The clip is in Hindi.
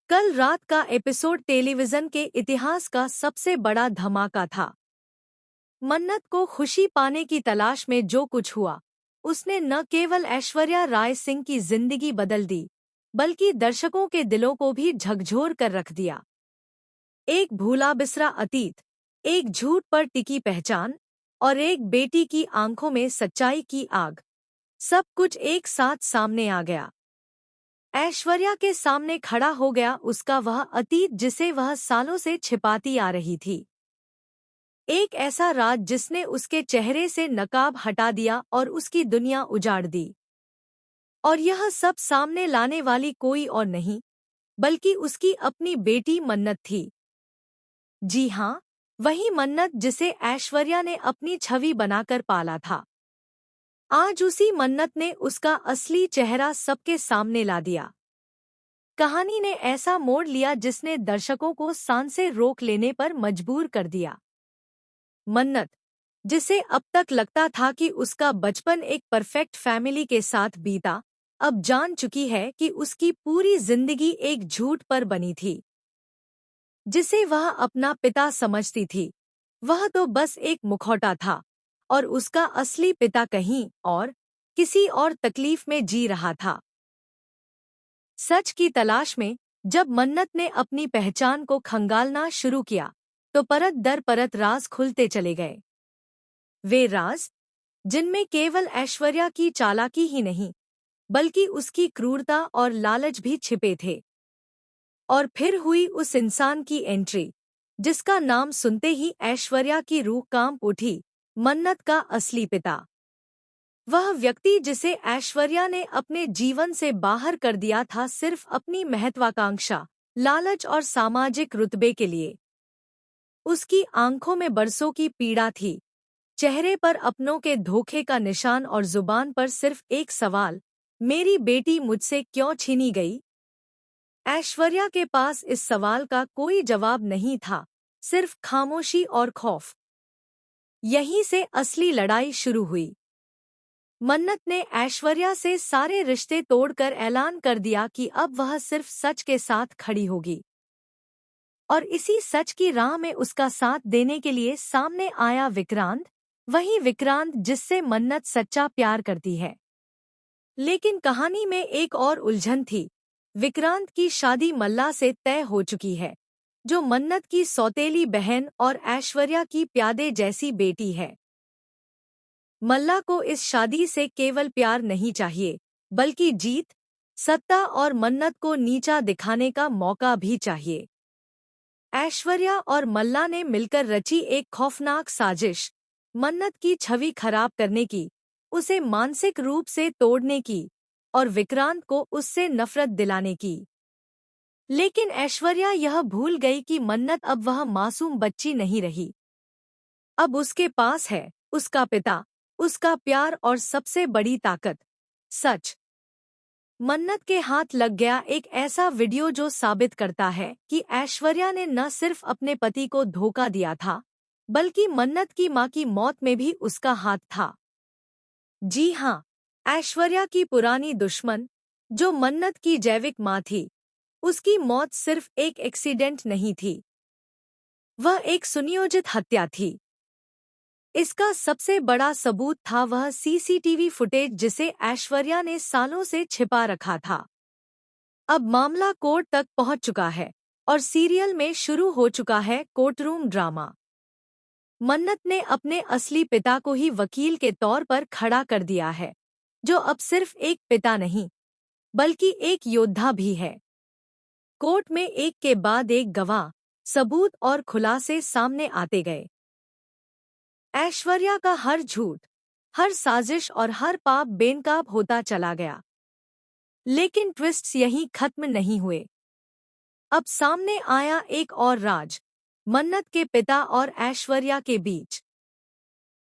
कल रात का एपिसोड टेलीविजन के इतिहास का सबसे बड़ा धमाका था। मन्नत को खुशी पाने की तलाश में जो कुछ हुआ, उसने न केवल ऐश्वर्या राय सिंह की जिंदगी बदल दी, बल्कि दर्शकों के दिलों को भी झकझोर कर रख दिया। एक भूला बिसरा अतीत, एक झूठ पर टिकी पहचान और एक बेटी की आंखों में सच्चाई की आग, सब कुछ एक साथ सामने आ गया। ऐश्वर्या के सामने खड़ा हो गया उसका वह अतीत जिसे वह सालों से छिपाती आ रही थी। एक ऐसा राज जिसने उसके चेहरे से नकाब हटा दिया और उसकी दुनिया उजाड़ दी। और यह सब सामने लाने वाली कोई और नहीं, बल्कि उसकी अपनी बेटी मन्नत थी। जी हाँ, वही मन्नत जिसे ऐश्वर्या ने अपनी छवि बनाकर पाला था। आज उसी मन्नत ने उसका असली चेहरा सबके सामने ला दिया। कहानी ने ऐसा मोड़ लिया जिसने दर्शकों को सांसें रोक लेने पर मजबूर कर दिया। मन्नत, जिसे अब तक लगता था कि उसका बचपन एक परफेक्ट फैमिली के साथ बीता, अब जान चुकी है कि उसकी पूरी जिंदगी एक झूठ पर बनी थी। जिसे वह अपना पिता समझती थी, वह तो बस एक मुखौटा था, और उसका असली पिता कहीं और, किसी और तकलीफ में जी रहा था। सच की तलाश में जब मन्नत ने अपनी पहचान को खंगालना शुरू किया, तो परत दर परत राज खुलते चले गए। वे राज जिनमें केवल ऐश्वर्या की चालाकी ही नहीं, बल्कि उसकी क्रूरता और लालच भी छिपे थे। और फिर हुई उस इंसान की एंट्री, जिसका नाम सुनते ही ऐश्वर्या की रूह कांप उठी, मन्नत का असली पिता। वह व्यक्ति जिसे ऐश्वर्या ने अपने जीवन से बाहर कर दिया था सिर्फ अपनी महत्वाकांक्षा, लालच और सामाजिक रुतबे के लिए। उसकी आंखों में बरसों की पीड़ा थी, चेहरे पर अपनों के धोखे का निशान और जुबान पर सिर्फ एक सवाल, मेरी बेटी मुझसे क्यों छीनी गई? ऐश्वर्या के पास इस सवाल का कोई जवाब नहीं था, सिर्फ खामोशी और खौफ। यहीं से असली लड़ाई शुरू हुई। मन्नत ने ऐश्वर्या से सारे रिश्ते तोड़कर ऐलान कर दिया कि अब वह सिर्फ सच के साथ खड़ी होगी। और इसी सच की राह में उसका साथ देने के लिए सामने आया विक्रांत, वही विक्रांत जिससे मन्नत सच्चा प्यार करती है। लेकिन कहानी में एक और उलझन थी। विक्रांत की शादी मल्ला से तय हो चुकी है, जो मन्नत की सौतेली बहन और ऐश्वर्या की प्यादे जैसी बेटी है। मल्ला को इस शादी से केवल प्यार नहीं चाहिए, बल्कि जीत, सत्ता और मन्नत को नीचा दिखाने का मौका भी चाहिए। ऐश्वर्या और मल्ला ने मिलकर रची एक खौफनाक साजिश, मन्नत की छवि खराब करने की, उसे मानसिक रूप से तोड़ने की, और विक्रांत को उससे नफरत दिलाने की। लेकिन ऐश्वर्या यह भूल गई कि मन्नत अब वह मासूम बच्ची नहीं रही। अब उसके पास है उसका पिता, उसका प्यार और सबसे बड़ी ताकत, सच। मन्नत के हाथ लग गया एक ऐसा वीडियो जो साबित करता है कि ऐश्वर्या ने न सिर्फ अपने पति को धोखा दिया था, बल्कि मन्नत की मां की मौत में भी उसका हाथ था। जी हाँ, ऐश्वर्या की पुरानी दुश्मन, जो मन्नत की जैविक मां थी, उसकी मौत सिर्फ एक एक्सीडेंट नहीं थी, वह एक सुनियोजित हत्या थी। इसका सबसे बड़ा सबूत था वह सीसीटीवी फुटेज जिसे ऐश्वर्या ने सालों से छिपा रखा था। अब मामला कोर्ट तक पहुंच चुका है, और सीरियल में शुरू हो चुका है कोर्टरूम ड्रामा। मन्नत ने अपने असली पिता को ही वकील के तौर पर खड़ा कर दिया है, जो अब सिर्फ एक पिता नहीं, बल्कि एक योद्धा भी है। कोर्ट में एक के बाद एक गवाह, सबूत और खुलासे सामने आते गए। ऐश्वर्या का हर झूठ, हर साजिश और हर पाप बेनकाब होता चला गया। लेकिन ट्विस्ट्स यहीं खत्म नहीं हुए। अब सामने आया एक और राज, मन्नत के पिता और ऐश्वर्या के बीच।